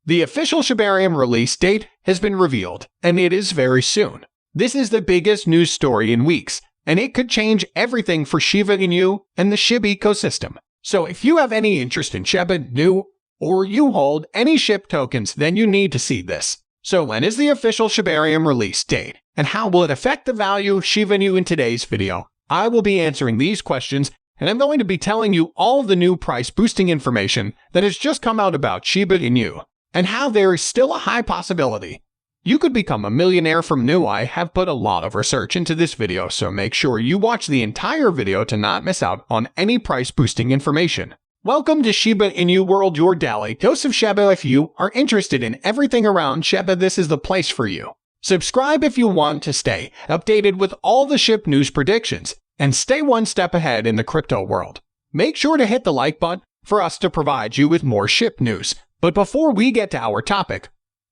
The official Shibarium release date has been revealed, and it is very soon. This is the biggest news story in weeks, and it could change everything for Shiba Inu and the SHIB ecosystem. So if you have any interest in Shiba Inu, or you hold any SHIB tokens, then you need to see this. So when is the official Shibarium release date, and how will it affect the value of Shiba Inu in today's video? I will be answering these questions, and I'm going to be telling you all of the new price-boosting information that has just come out about Shiba Inu, and how there is still a high possibility you could become a millionaire from Inu. I have put a lot of research into this video, so make sure you watch the entire video to not miss out on any price-boosting information. Welcome to Shiba Inu World, your daily dose of Shiba. If you are interested in everything around Shiba, this is the place for you. Subscribe if you want to stay updated with all the SHIB news predictions and stay one step ahead in the crypto world. Make sure to hit the like button for us to provide you with more SHIB news. But before we get to our topic,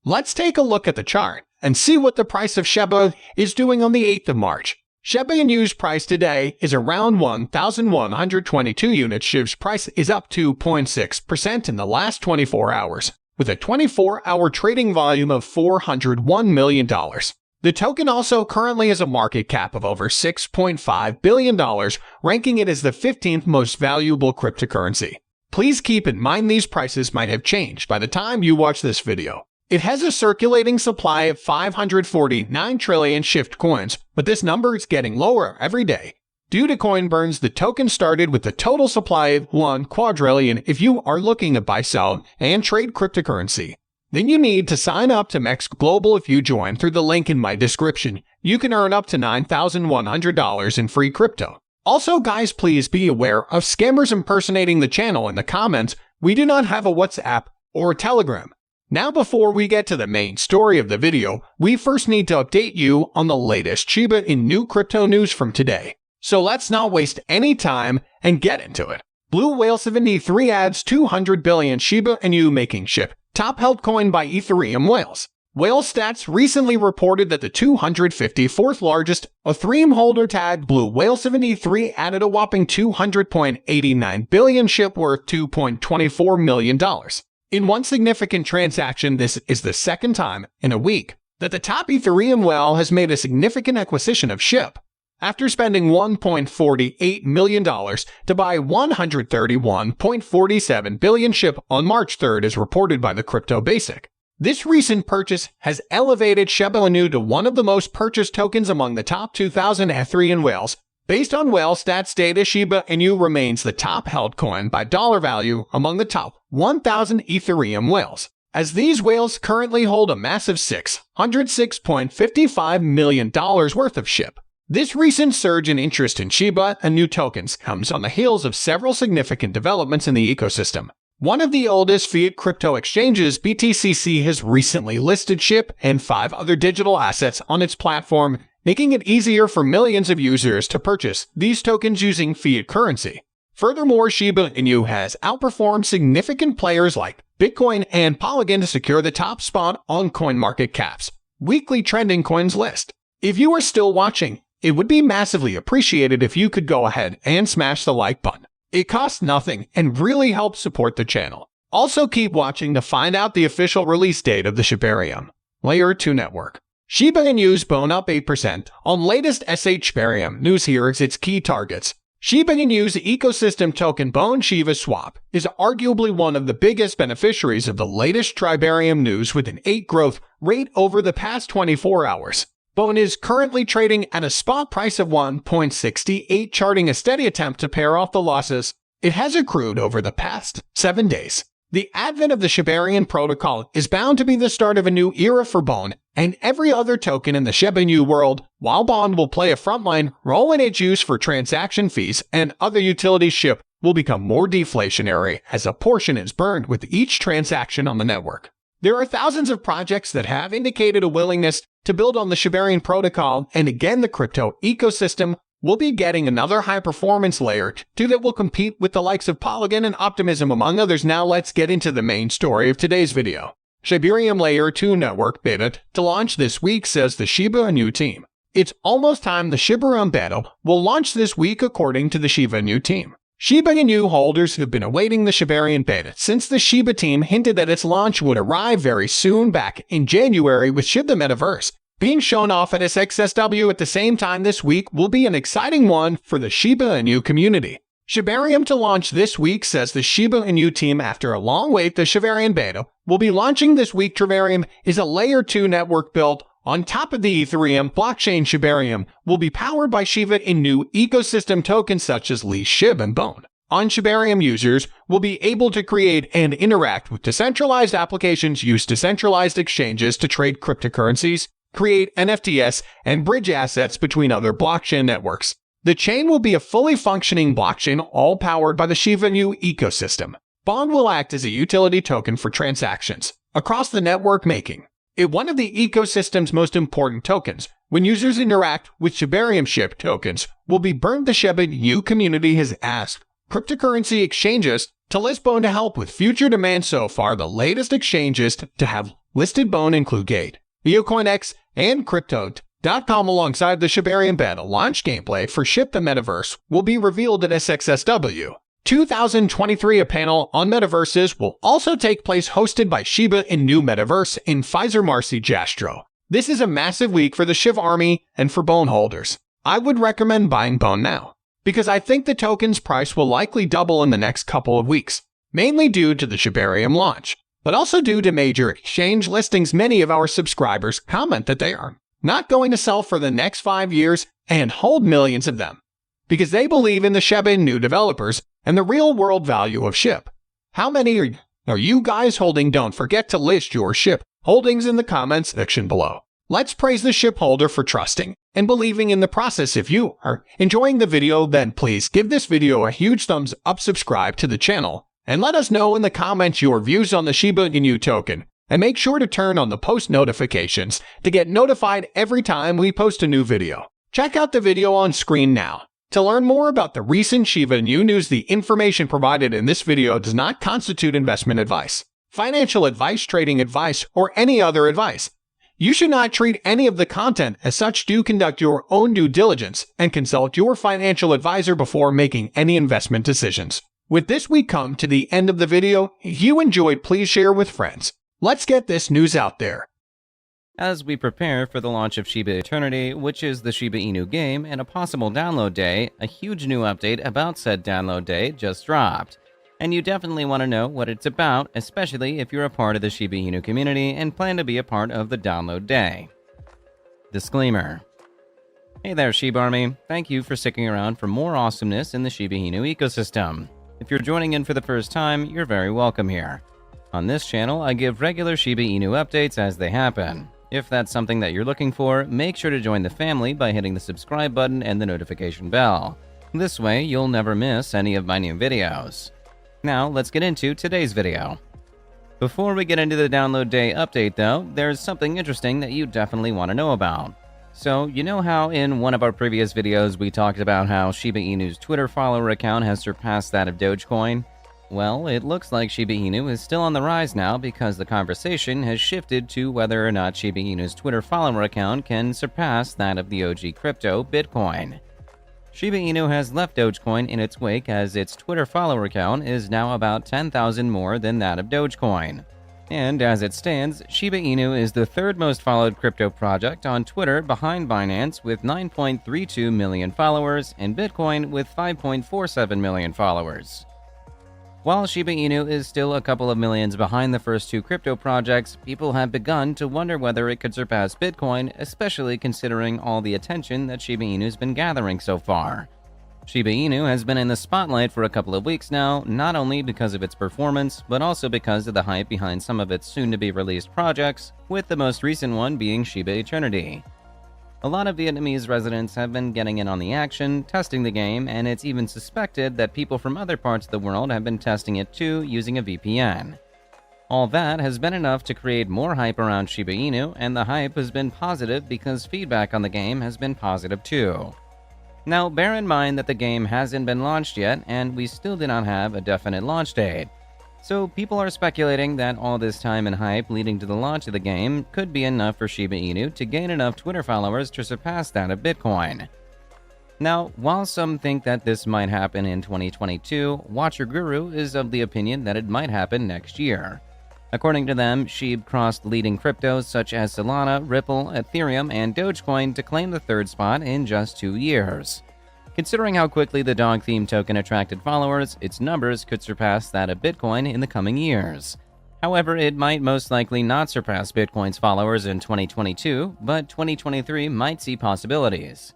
let's take a look at the chart and see what the price of Shiba is doing on the 8th of March. Shiba Inu's price today is around 1,122 units. SHIB's price is up 2.6% in the last 24 hours, with a 24-hour trading volume of $401 million. The token also currently has a market cap of over $6.5 billion, ranking it as the 15th most valuable cryptocurrency. Please keep in mind these prices might have changed by the time you watch this video. It has a circulating supply of 549 trillion shift coins, but this number is getting lower every day. Due to coin burns, the token started with a total supply of 1 quadrillion. If you are looking to buy, sell, and trade cryptocurrency, then you need to sign up to MEX Global. If you join through the link in my description, you can earn up to $9,100 in free crypto. Also guys, please be aware of scammers impersonating the channel. In the comments, we do not have a WhatsApp or a Telegram. Now before we get to the main story of the video, we first need to update you on the latest Shiba Inu crypto news from today. So let's not waste any time and get into it. Blue Whale 73 adds 200 billion Shiba Inu, making SHIB top held coin by Ethereum whales. Whale Stats recently reported that the 254th largest Ethereum holder tagged Blue Whale 73 added a whopping 200.89 billion SHIB worth $2.24 million. In one significant transaction, this is the second time in a week that the top Ethereum whale has made a significant acquisition of SHIB, after spending $1.48 million to buy 131.47 billion SHIB on March 3rd, as reported by the Crypto Basic. This recent purchase has elevated Shiba Inu to one of the most purchased tokens among the top 2,000 Ethereum whales. Based on Whale Stats data, Shiba Inu remains the top held coin by dollar value among the top 1,000 Ethereum whales, as these whales currently hold a massive $606.55 million worth of SHIB. This recent surge in interest in Shiba Inu tokens comes on the heels of several significant developments in the ecosystem. One of the oldest fiat crypto exchanges, BTCC, has recently listed SHIB and 5 other digital assets on its platform, making it easier for millions of users to purchase these tokens using fiat currency. Furthermore, Shiba Inu has outperformed significant players like Bitcoin and Polygon to secure the top spot on CoinMarketCap's weekly trending coins list. If you are still watching, it would be massively appreciated if you could go ahead and smash the like button. It costs nothing and really helps support the channel. Also keep watching to find out the official release date of the Shibarium Layer 2 network. Shiba Inu's bone up 8% on latest Shibarium news. Here is its key targets. Shiba Inu's ecosystem token Bone shibaswap is arguably one of the biggest beneficiaries of the latest Shibarium news, with an 8% growth rate over the past 24 hours. Bone is currently trading at a spot price of 1.68, charting a steady attempt to pare off the losses it has accrued over the past 7 days. The advent of the Shibarium protocol is bound to be the start of a new era for Bone and every other token in the Shiba Inu world. While Bone will play a frontline role in its use for transaction fees and other utilities, SHIB will become more deflationary as a portion is burned with each transaction on the network. There are thousands of projects that have indicated a willingness to build on the Shibarium protocol, and again the crypto ecosystem will be getting another high-performance layer 2 that will compete with the likes of Polygon and Optimism, among others. Now let's get into the main story of today's video. Shibarium Layer 2 network beta to launch this week, says the Shiba Inu team. It's almost time. The Shibarium beta will launch this week, according to the Shiba Inu team. Shiba Inu holders have been awaiting the Shibarium beta since the Shiba team hinted that its launch would arrive very soon back in January, with SHIB the Metaverse being shown off at SXSW at the same time. This week will be an exciting one for the Shiba Inu community. Shibarium to launch this week, says the Shiba Inu team. After a long wait, the Shibarium beta will be launching this week. Shibarium is a layer 2 network built on top of the Ethereum blockchain. Shibarium will be powered by Shiba Inu ecosystem tokens such as SHIB and Bone. On Shibarium, users will be able to create and interact with decentralized applications, use decentralized exchanges to trade cryptocurrencies, create NFTs, and bridge assets between other blockchain networks. The chain will be a fully functioning blockchain, all powered by the Shiba Inu ecosystem. Bond will act as a utility token for transactions across the network, making it one of the ecosystem's most important tokens. When users interact with Shibarium, SHIB tokens will be burned. The Shiba Inu community has asked cryptocurrency exchanges to list Bone to help with future demand. So far, the latest exchanges to have listed Bone include Gate, BioCoinX, and Crypto.com. Alongside the Shibarium beta, launch gameplay for SHIB the Metaverse will be revealed at SXSW 2023. A panel on metaverses will also take place, hosted by Shiba Inu Metaverse in Pfizer Marcy Jastro. This is a massive week for the SHIB army and for Bone holders. I would recommend buying Bone now, because I think the token's price will likely double in the next couple of weeks, mainly due to the Shibarium launch, but also due to major exchange listings. Many of our subscribers comment that they are not going to sell for the next 5 years and hold millions of them, because they believe in the Shiba Inu developers and the real-world value of SHIB. How many are you guys holding? Don't forget to list your SHIB holdings in the comments section below. Let's praise the SHIB holder for trusting and believing in the process. If you are enjoying the video, then please give this video a huge thumbs up, subscribe to the channel, and let us know in the comments your views on the Shiba Inu token. And make sure to turn on the post notifications to get notified every time we post a new video. Check out the video on screen now to learn more about the recent Shiba Inu news. The information provided in this video does not constitute investment advice, financial advice, trading advice, or any other advice. You should not treat any of the content as such. Do conduct your own due diligence and consult your financial advisor before making any investment decisions. With this, we come to the end of the video. If you enjoyed, please share with friends. Let's get this news out there. As we prepare for the launch of Shiba Eternity, which is the Shiba Inu game, and a possible download day, a huge new update about said download day just dropped. And you definitely want to know what it's about, especially if you're a part of the Shiba Inu community and plan to be a part of the download day. Disclaimer. Hey there, SHIB Army. Thank you for sticking around for more awesomeness in the Shiba Inu ecosystem. If you're joining in for the first time, you're very welcome here. On this channel, I give regular Shiba Inu updates as they happen. If that's something that you're looking for, make sure to join the family by hitting the subscribe button and the notification bell. This way, you'll never miss any of my new videos. Now, let's get into today's video. Before we get into the download day update though, there's something interesting that you definitely want to know about. So, you know how in one of our previous videos we talked about how Shiba Inu's Twitter follower account has surpassed that of Dogecoin? Well, it looks like Shiba Inu is still on the rise now, because the conversation has shifted to whether or not Shiba Inu's Twitter follower account can surpass that of the OG crypto, Bitcoin. Shiba Inu has left Dogecoin in its wake, as its Twitter follower count is now about 10,000 more than that of Dogecoin. And as it stands, Shiba Inu is the third most followed crypto project on Twitter, behind Binance with 9.32 million followers and Bitcoin with 5.47 million followers. While Shiba Inu is still a couple of millions behind the first two crypto projects, people have begun to wonder whether it could surpass Bitcoin, especially considering all the attention that Shiba Inu's been gathering so far. Shiba Inu has been in the spotlight for a couple of weeks now, not only because of its performance, but also because of the hype behind some of its soon-to-be-released projects, with the most recent one being Shiba Eternity. A lot of Vietnamese residents have been getting in on the action, testing the game, and it's even suspected that people from other parts of the world have been testing it too, using a VPN. All that has been enough to create more hype around Shiba Inu, and the hype has been positive because feedback on the game has been positive too. Now, bear in mind that the game hasn't been launched yet, and we still do not have a definite launch date. So people are speculating that all this time and hype leading to the launch of the game could be enough for Shiba Inu to gain enough Twitter followers to surpass that of Bitcoin. Now, while some think that this might happen in 2022, Watcher Guru is of the opinion that it might happen next year. According to them, SHIB crossed leading cryptos such as Solana, Ripple, Ethereum, and Dogecoin to claim the third spot in just 2 years. Considering how quickly the dog-themed token attracted followers, its numbers could surpass that of Bitcoin in the coming years. However, it might most likely not surpass Bitcoin's followers in 2022, but 2023 might see possibilities.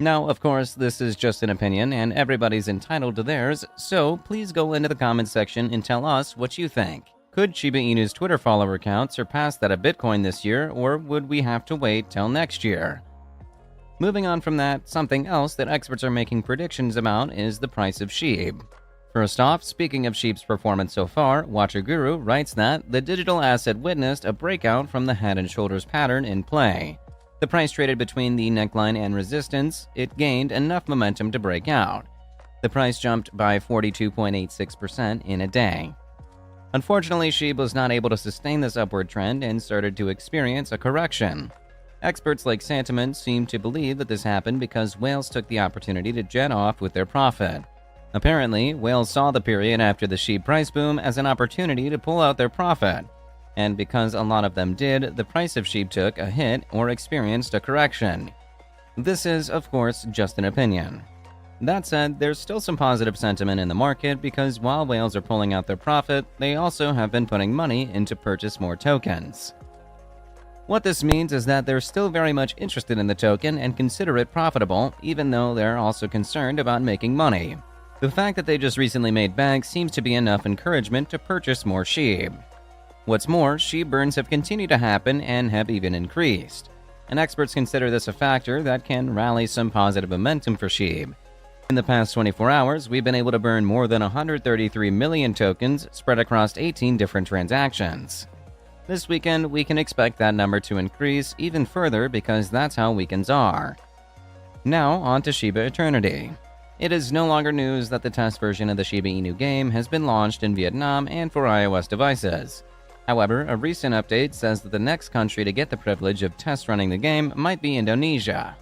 Now, of course, this is just an opinion and everybody's entitled to theirs, so please go into the comments section and tell us what you think. Could Shiba Inu's Twitter follower count surpass that of Bitcoin this year, or would we have to wait till next year? Moving on from that, something else that experts are making predictions about is the price of SHIB. First off, speaking of SHIB's performance so far, Watcher Guru writes that the digital asset witnessed a breakout from the head and shoulders pattern in play. The price traded between the neckline and resistance, it gained enough momentum to break out. The price jumped by 42.86% in a day. Unfortunately, SHIB was not able to sustain this upward trend and started to experience a correction. Experts like Santiment seem to believe that this happened because whales took the opportunity to jet off with their profit. Apparently, whales saw the period after the SHIB price boom as an opportunity to pull out their profit. And because a lot of them did, the price of SHIB took a hit or experienced a correction. This is, of course, just an opinion. That said, there's still some positive sentiment in the market because while whales are pulling out their profit, they also have been putting money in to purchase more tokens. What this means is that they're still very much interested in the token and consider it profitable, even though they're also concerned about making money. The fact that they just recently made bank seems to be enough encouragement to purchase more SHIB. What's more, SHIB burns have continued to happen and have even increased. And experts consider this a factor that can rally some positive momentum for SHIB. In the past 24 hours, we've been able to burn more than 133 million tokens spread across 18 different transactions. This weekend, we can expect that number to increase even further because that's how weekends are. Now, on to Shiba Eternity. It is no longer news that the test version of the Shiba Inu game has been launched in Vietnam and for iOS devices. However, a recent update says that the next country to get the privilege of test running the game might be Indonesia.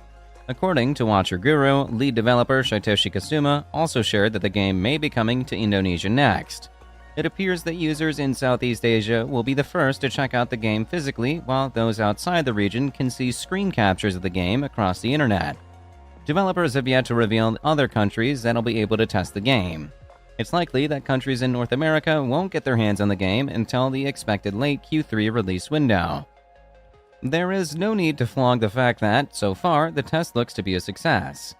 According to Watcher Guru, lead developer Satoshi Kasuma also shared that the game may be coming to Indonesia next. It appears that users in Southeast Asia will be the first to check out the game physically, while those outside the region can see screen captures of the game across the internet. Developers have yet to reveal other countries that'll be able to test the game. It's likely that countries in North America won't get their hands on the game until the expected late Q3 release window. There is no need to flog the fact that, so far, the test looks to be a success.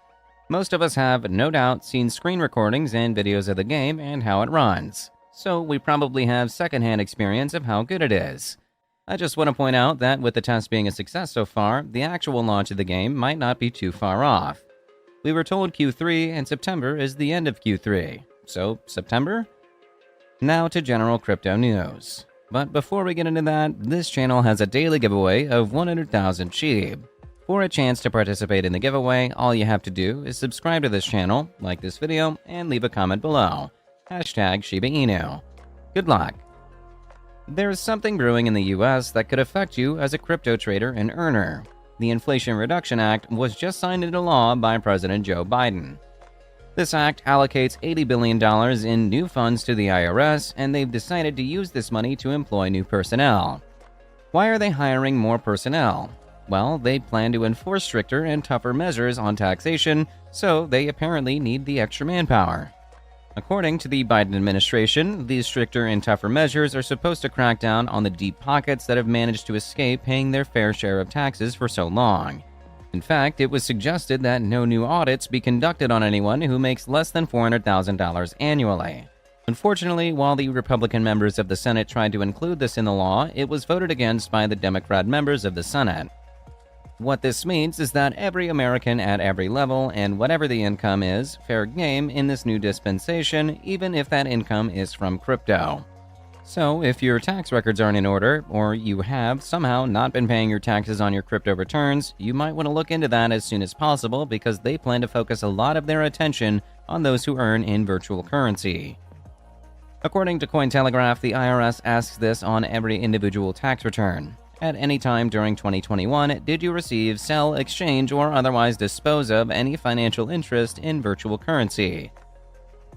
Most of us have, no doubt, seen screen recordings and videos of the game and how it runs, so we probably have secondhand experience of how good it is. I just want to point out that with the test being a success so far, the actual launch of the game might not be too far off. We were told Q3 and September is the end of Q3. So, September? Now to general crypto news. But before we get into that, this channel has a daily giveaway of 100,000 SHIB. For a chance to participate in the giveaway, all you have to do is subscribe to this channel, like this video, and leave a comment below. Hashtag Shiba Inu. Good luck! There's something brewing in the US that could affect you as a crypto trader and earner. The Inflation Reduction Act was just signed into law by President Joe Biden. This act allocates $80 billion in new funds to the IRS, and they've decided to use this money to employ new personnel. Why are they hiring more personnel? Well, they plan to enforce stricter and tougher measures on taxation, so they apparently need the extra manpower. According to the Biden administration, these stricter and tougher measures are supposed to crack down on the deep pockets that have managed to escape paying their fair share of taxes for so long. In fact, it was suggested that no new audits be conducted on anyone who makes less than $400,000 annually. Unfortunately, while the Republican members of the Senate tried to include this in the law, it was voted against by the Democrat members of the Senate. What this means is that every American at every level, and whatever the income is, fair game in this new dispensation, even if that income is from crypto. So, if your tax records aren't in order, or you have somehow not been paying your taxes on your crypto returns, you might want to look into that as soon as possible because they plan to focus a lot of their attention on those who earn in virtual currency. According to Cointelegraph, the IRS asks this on every individual tax return. At any time during 2021, did you receive, sell, exchange, or otherwise dispose of any financial interest in virtual currency?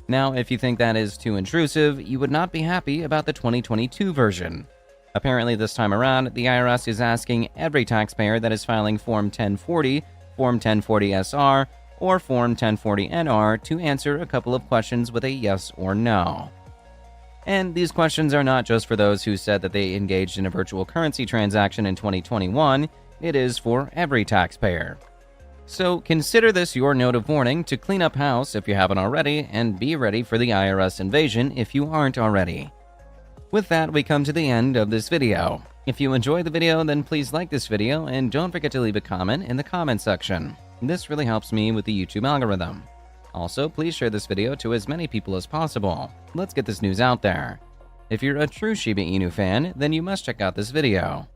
Now, if you think that is too intrusive, you would not be happy about the 2022 version. Apparently this time around, the IRS is asking every taxpayer that is filing Form 1040, Form 1040-SR, or Form 1040-NR to answer a couple of questions with a yes or no. And these questions are not just for those who said that they engaged in a virtual currency transaction in 2021, it is for every taxpayer. So consider this your note of warning to clean up house if you haven't already, and be ready for the IRS invasion if you aren't already. With that, we come to the end of this video. If you enjoyed the video, then please like this video and don't forget to leave a comment in the comment section. This really helps me with the YouTube algorithm. Also, please share this video to as many people as possible. Let's get this news out there. If you're a true Shiba Inu fan, then you must check out this video.